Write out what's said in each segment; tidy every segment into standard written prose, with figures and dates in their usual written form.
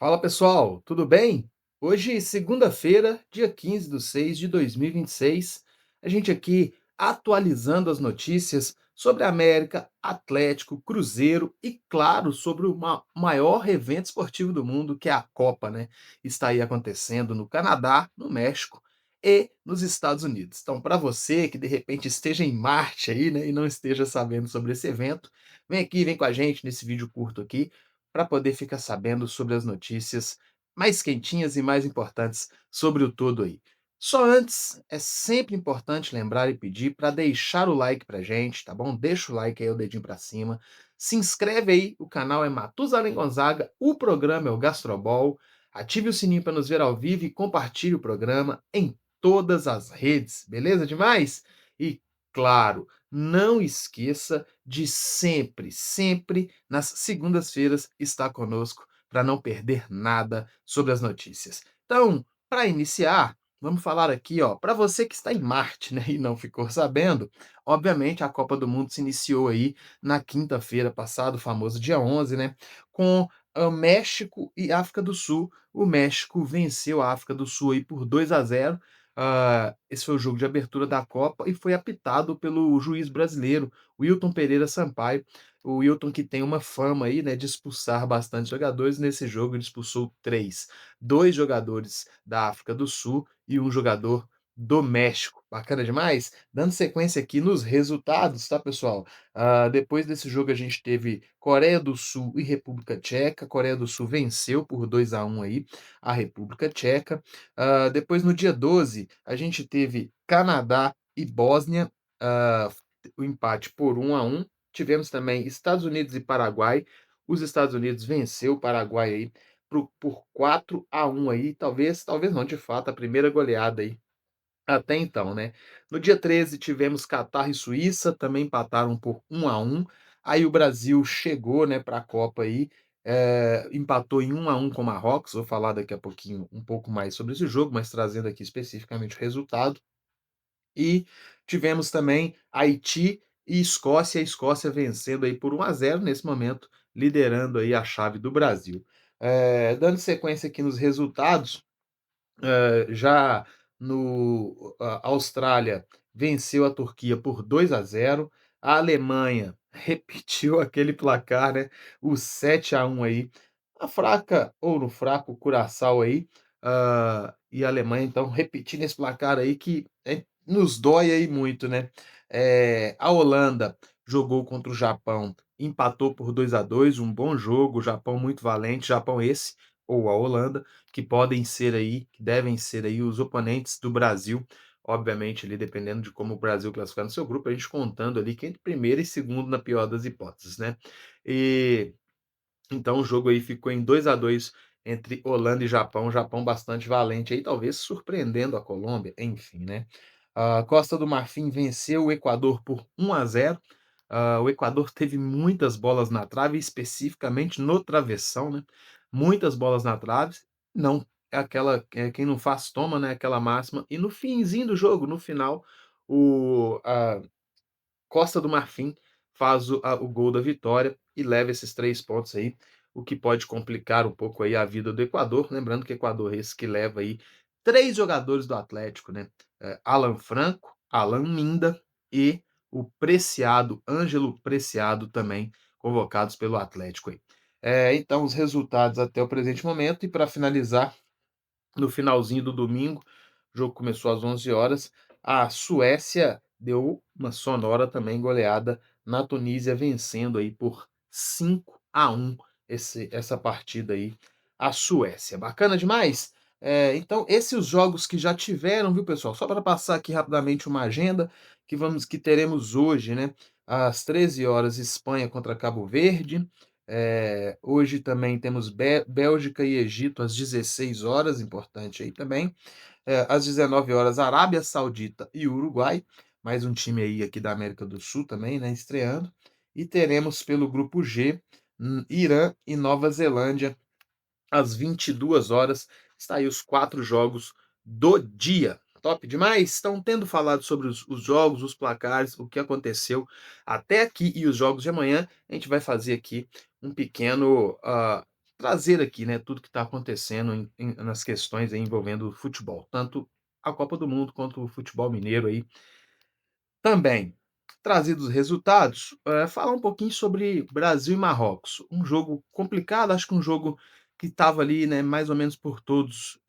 Fala pessoal, tudo bem? Hoje, segunda-feira, dia 15/6 de 2026, a gente aqui atualizando as notícias sobre a América, Atlético, Cruzeiro e, claro, sobre o maior evento esportivo do mundo, que é a Copa, né? Está aí acontecendo no Canadá, no México e nos Estados Unidos. Então, para você que de repente esteja em Marte aí, né, e não esteja sabendo sobre esse evento, vem aqui, vem com a gente nesse vídeo curto aqui para poder ficar sabendo sobre as notícias mais quentinhas e mais importantes sobre o todo aí. Só antes, é sempre importante lembrar e pedir para deixar o like pra gente, tá bom? Deixa o like aí, o dedinho para cima. Se inscreve aí, o canal é Matusalém Gonzaga, o programa é o Gastrobol. Ative o sininho para nos ver ao vivo e compartilhe o programa em todas as redes, beleza demais? E, claro, não esqueça de sempre, sempre nas segundas-feiras estar conosco para não perder nada sobre as notícias. Então, para iniciar, vamos falar aqui, ó, para você que está em Marte, né, e não ficou sabendo, obviamente a Copa do Mundo se iniciou aí na quinta-feira passada, o famoso dia 11, né, com México e África do Sul. O México venceu a África do Sul aí por 2-0. Esse foi o jogo de abertura da Copa e foi apitado pelo juiz brasileiro, Wilton Pereira Sampaio. O Wilton que tem uma fama aí, né, de expulsar bastante jogadores. Nesse jogo ele expulsou 3, 2 jogadores da África do Sul e um jogador do México. Bacana demais? Dando sequência aqui nos resultados, tá, pessoal? Depois desse jogo a gente teve Coreia do Sul e República Tcheca. Coreia do Sul venceu por 2-1 aí a República Tcheca. Depois no dia 12 a gente teve Canadá e Bósnia, o empate por 1-1. Tivemos também Estados Unidos e Paraguai. Os Estados Unidos venceu o Paraguai aí por 4-1 aí, talvez não, de fato, a primeira goleada aí até então, né. No dia 13 tivemos Catar e Suíça, também empataram por 1-1. Aí o Brasil chegou, né, para a Copa aí, empatou em 1-1 com o Marrocos. Vou falar daqui a pouquinho um pouco mais sobre esse jogo, mas trazendo aqui especificamente o resultado. E tivemos também Haiti e Escócia, a Escócia vencendo aí por 1-0 nesse momento, liderando aí a chave do Brasil. Dando sequência aqui nos resultados, já no a Austrália venceu a Turquia por 2-0. A Alemanha repetiu aquele placar, né, o 7-1 aí, na fraca ou no fraco Curaçao aí, e a Alemanha então repetindo esse placar aí que, nos dói aí muito, né. A Holanda jogou contra o Japão, empatou por 2-2, um bom jogo, o Japão muito valente, Japão esse, ou a Holanda, que podem ser aí, que devem ser aí os oponentes do Brasil, obviamente ali dependendo de como o Brasil classificar no seu grupo, a gente contando ali que entre primeiro e segundo na pior das hipóteses, né. E então o jogo aí ficou em 2-2 entre Holanda e Japão, Japão bastante valente aí, talvez surpreendendo a Colômbia, enfim, né. A Costa do Marfim venceu o Equador por 1-0. O Equador teve muitas bolas na trave, especificamente no travessão, né, muitas bolas na trave, não é aquela quem não faz toma, né, aquela máxima. E no finzinho do jogo, no final, a Costa do Marfim faz o gol da vitória e leva esses 3 pontos aí, o que pode complicar um pouco aí a vida do Equador. Lembrando que Equador é esse que leva aí 3 jogadores do Atlético, né, Alan Franco, Alan Minda e o Preciado, Ângelo Preciado, também convocados pelo Atlético aí. Então os resultados até o presente momento. E para finalizar, no finalzinho do domingo, o jogo começou às 11 horas. A Suécia deu uma sonora também goleada na Tunísia, vencendo aí por 5-1 essa partida aí, a Suécia. Bacana demais? Então esses os jogos que já tiveram, viu, pessoal? Só para passar aqui rapidamente uma agenda que teremos hoje, né, às 13 horas, Espanha contra Cabo Verde. Hoje também temos Bélgica e Egito às 16 horas, importante aí também. Às 19 horas, Arábia Saudita e Uruguai, mais um time aí aqui da América do Sul também, né, estreando. E teremos pelo grupo G, Irã e Nova Zelândia às 22 horas. Está aí os 4 jogos do dia. Top demais? Estão tendo falado sobre os jogos, os placares, o que aconteceu até aqui e os jogos de amanhã. A gente vai fazer aqui um pequeno trazer aqui, né, tudo que está acontecendo nas questões aí envolvendo o futebol, tanto a Copa do Mundo quanto o futebol mineiro aí também. Trazidos os resultados, falar um pouquinho sobre Brasil e Marrocos. Um jogo complicado, acho que um jogo que estava ali, né, mais ou menos por todos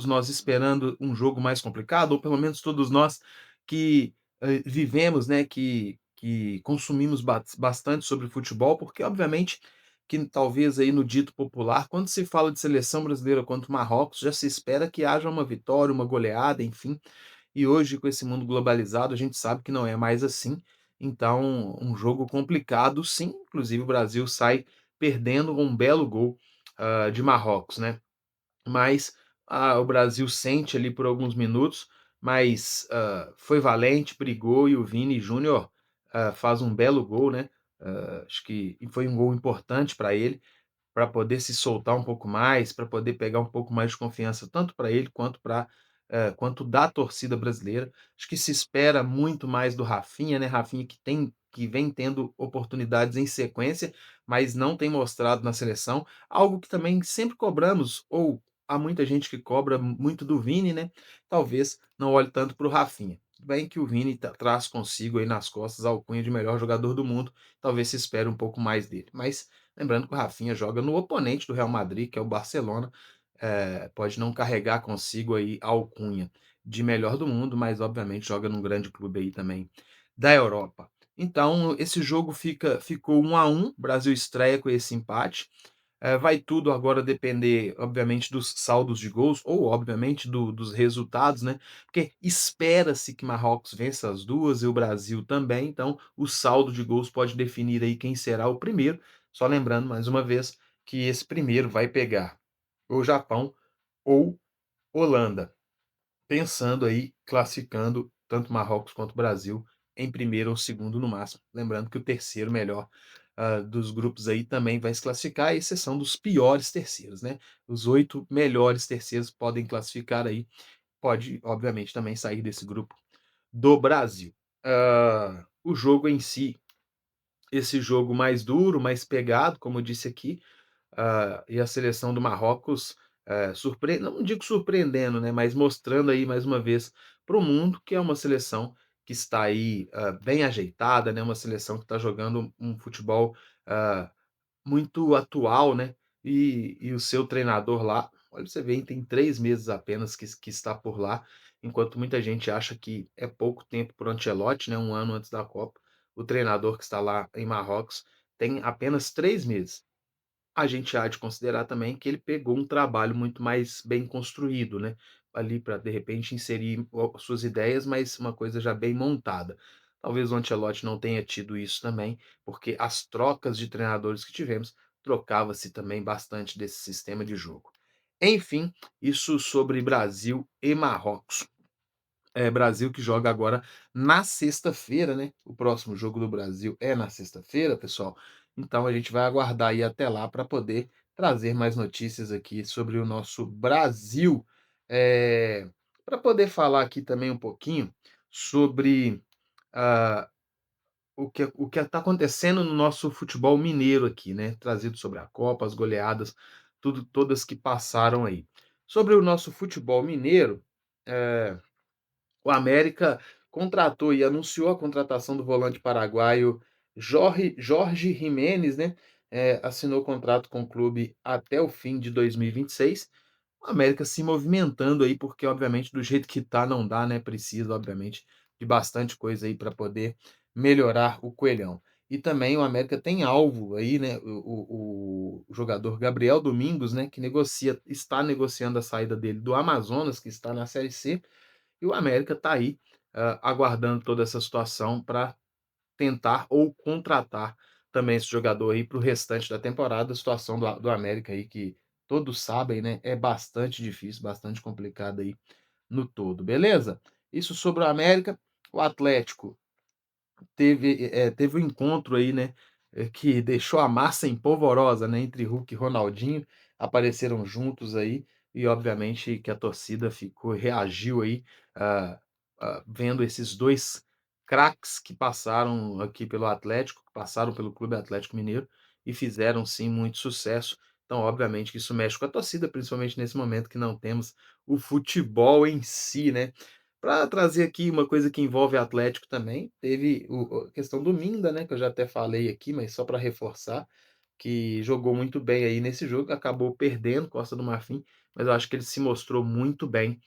nós esperando um jogo mais complicado, ou pelo menos todos nós que, vivemos, né, que consumimos bastante sobre futebol, porque obviamente que talvez aí no dito popular, quando se fala de seleção brasileira contra o Marrocos, já se espera que haja uma vitória, uma goleada, enfim. E hoje, com esse mundo globalizado, a gente sabe que não é mais assim. Então, um jogo complicado, sim. Inclusive, o Brasil sai perdendo um belo gol de Marrocos, né? Mas o Brasil sente ali por alguns minutos, mas foi valente, brigou e o Vini Júnior faz um belo gol, né? Acho que foi um gol importante para ele para poder se soltar um pouco mais, para poder pegar um pouco mais de confiança, tanto para ele quanto da torcida brasileira. Acho que se espera muito mais do Rafinha, né, Rafinha que vem tendo oportunidades em sequência, mas não tem mostrado na seleção, algo que também sempre cobramos, ou há muita gente que cobra muito do Vini, né, talvez não olhe tanto para o Rafinha. Tudo bem que o Vini traz consigo aí nas costas a alcunha de melhor jogador do mundo, talvez se espere um pouco mais dele, mas lembrando que o Rafinha joga no oponente do Real Madrid, que é o Barcelona, pode não carregar consigo aí a alcunha de melhor do mundo, mas obviamente joga num grande clube aí também da Europa. Então esse jogo ficou 1-1, o Brasil estreia com esse empate. Vai tudo agora depender, obviamente, dos saldos de gols ou, obviamente, dos resultados, né? Porque espera-se que Marrocos vença as duas e o Brasil também, então o saldo de gols pode definir aí quem será o primeiro. Só lembrando, mais uma vez, que esse primeiro vai pegar ou Japão ou Holanda, pensando aí, classificando tanto Marrocos quanto Brasil em primeiro ou segundo no máximo. Lembrando que o terceiro melhor dos grupos aí também vai se classificar, à exceção dos piores terceiros, né? Os 8 melhores terceiros podem classificar aí, pode, obviamente, também sair desse grupo do Brasil. O jogo em si, esse jogo mais duro, mais pegado, como eu disse aqui, e a seleção do Marrocos, não digo surpreendendo, né, mas mostrando aí mais uma vez para o mundo que é uma seleção que está aí, bem ajeitada, né, uma seleção que está jogando um futebol, hã, muito atual, né, e o seu treinador lá, olha pra você ver, hein, tem 3 meses apenas que está por lá, enquanto muita gente acha que é pouco tempo para o Ancelotti, né, 1 ano antes da Copa, o treinador que está lá em Marrocos tem apenas 3 meses. A gente há de considerar também que ele pegou um trabalho muito mais bem construído, né, ali para de repente inserir suas ideias, mas uma coisa já bem montada. Talvez o Ancelotti não tenha tido isso também, porque as trocas de treinadores que tivemos, trocava-se também bastante desse sistema de jogo. Enfim, isso sobre Brasil e Marrocos. Brasil que joga agora na sexta-feira, né, o próximo jogo do Brasil é na sexta-feira, pessoal, então a gente vai aguardar aí até lá para poder trazer mais notícias aqui sobre o nosso Brasil. Pra poder falar aqui também um pouquinho sobre, ah, o que está acontecendo no nosso futebol mineiro aqui, né, trazido sobre a Copa, as goleadas, tudo todas que passaram aí. Sobre o nosso futebol mineiro, eh o América contratou e anunciou a contratação do volante paraguaio Jorge Jiménez, né, assinou contrato com o clube até o fim de 2026. O América se movimentando aí, porque obviamente do jeito que tá não dá, né, precisa obviamente de bastante coisa aí para poder melhorar o Coelhão. E também o América tem alvo aí, né, o jogador Gabriel Domingos, né, que está negociando a saída dele do Amazonas, que está na Série C, e o América está aí, aguardando toda essa situação para tentar ou contratar também esse jogador aí para o restante da temporada. A situação do América aí, que todos sabem, né, é bastante difícil, bastante complicada aí no todo, beleza? Isso sobre o América. O Atlético teve um encontro aí, né, que deixou a massa empolvorosa, né, entre Hulk e Ronaldinho, apareceram juntos aí, e obviamente que a torcida reagiu aí, ah vendo esses 2 craques que passaram aqui pelo Atlético, que passaram pelo Clube Atlético Mineiro e fizeram sim muito sucesso. Então, obviamente que isso mexe com a torcida, principalmente nesse momento que não temos o futebol em si, né. Para trazer aqui uma coisa que envolve Atlético também, teve a questão do Minda, né, que eu já até falei aqui, mas só para reforçar, que jogou muito bem aí nesse jogo, acabou perdendo Costa do Marfim, mas eu acho que ele se mostrou muito bem,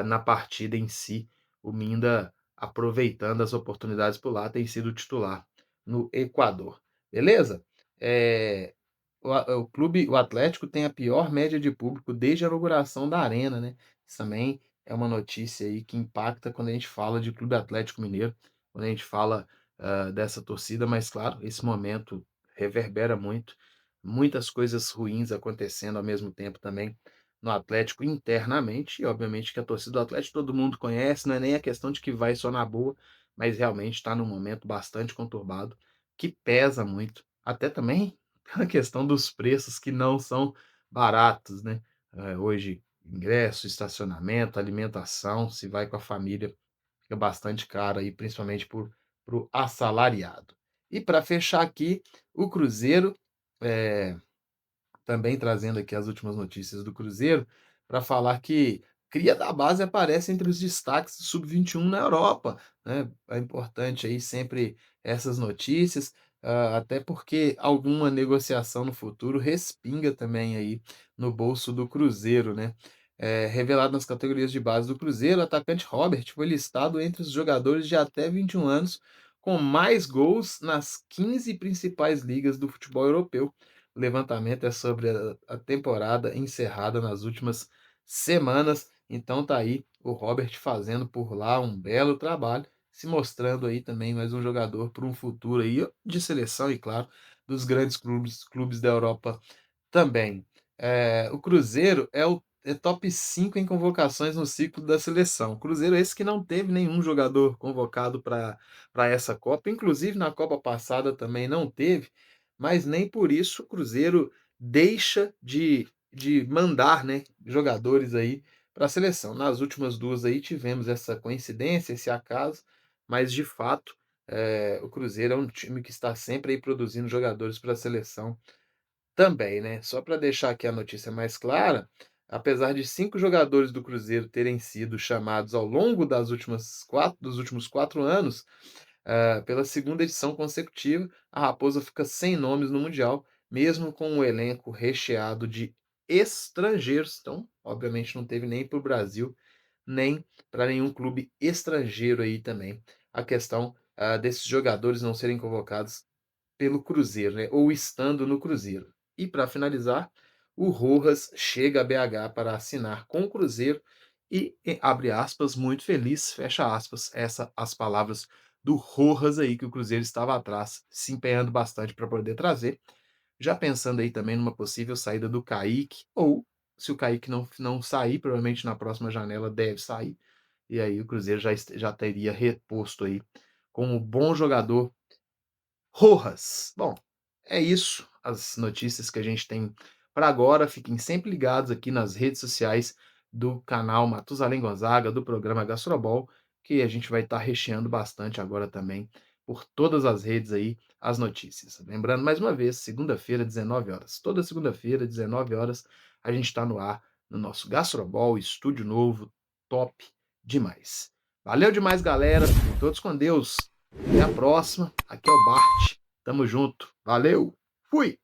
na partida em si. O Minda, aproveitando as oportunidades por lá, tem sido titular no Equador, beleza? Eh, o Atlético tem a pior média de público desde a inauguração da arena, né. Isso também é uma notícia aí que impacta quando a gente fala de Clube Atlético Mineiro, quando a gente fala, dessa torcida, mas claro, esse momento reverbera muito, muitas coisas ruins acontecendo ao mesmo tempo também no Atlético internamente, e obviamente que a torcida do Atlético todo mundo conhece, não é nem a questão de que vai só na boa, mas realmente está num momento bastante conturbado, que pesa muito, até também a questão dos preços que não são baratos, né. Hoje ingresso, estacionamento, alimentação, se vai com a família, fica bastante caro aí, principalmente para o assalariado. E para fechar aqui, o Cruzeiro, eh também trazendo aqui as últimas notícias do Cruzeiro, para falar que cria da base aparece entre os destaques do sub-21 na Europa, né. É importante aí sempre essas notícias, até porque alguma negociação no futuro respinga também aí no bolso do Cruzeiro, né. Revelado nas categorias de base do Cruzeiro, o atacante Robert foi listado entre os jogadores de até 21 anos com mais gols nas 15 principais ligas do futebol europeu. O levantamento é sobre a temporada encerrada nas últimas semanas, então tá aí o Robert fazendo por lá um belo trabalho, se mostrando aí também mais um jogador para um futuro aí de seleção e claro, dos grandes clubes da Europa também. O Cruzeiro é top 5 em convocações no ciclo da seleção. O Cruzeiro esse que não teve nenhum jogador convocado para essa Copa, inclusive na Copa passada também não teve, mas nem por isso o Cruzeiro deixa de mandar, né, jogadores aí para a seleção. Nas últimas 2 aí tivemos essa coincidência, esse acaso, mas de fato, o Cruzeiro é um time que está sempre aí produzindo jogadores para a seleção também, né. Só para deixar aqui a notícia mais clara, apesar de 5 jogadores do Cruzeiro terem sido chamados ao longo dos últimos 4 anos, pela segunda edição consecutiva, a Raposa fica sem nomes no mundial, mesmo com um elenco recheado de estrangeiros, então, obviamente não teve nem para o Brasil, nem para nenhum clube estrangeiro aí também, a questão, desses jogadores não serem convocados pelo Cruzeiro, né, ou estando no Cruzeiro. E para finalizar, o Rojas chega a BH para assinar com o Cruzeiro e abre aspas, "muito feliz", fecha aspas, essa as palavras do Rojas aí que o Cruzeiro estava atrás, se empenhando bastante para poder trazer, já pensando aí também numa possível saída do Kaique, ou se o Kaique não sair, provavelmente na próxima janela deve sair, e aí o Cruzeiro já teria reposto aí com o bom jogador Rojas. Bom, é isso, as notícias que a gente tem para agora. Fiquem sempre ligados aqui nas redes sociais do canal Matusalém Gonzaga, do programa Gastrobol, que a gente vai estar recheando bastante agora também por todas as redes aí as notícias. Lembrando mais uma vez, segunda-feira, 19 horas. Toda segunda-feira, 19 horas, a gente está no ar no nosso Gastrobol, estúdio novo, top demais. Valeu demais, galera. Fiquem todos com Deus. Até a próxima. Aqui é o Bart. Tamo junto. Valeu. Fui.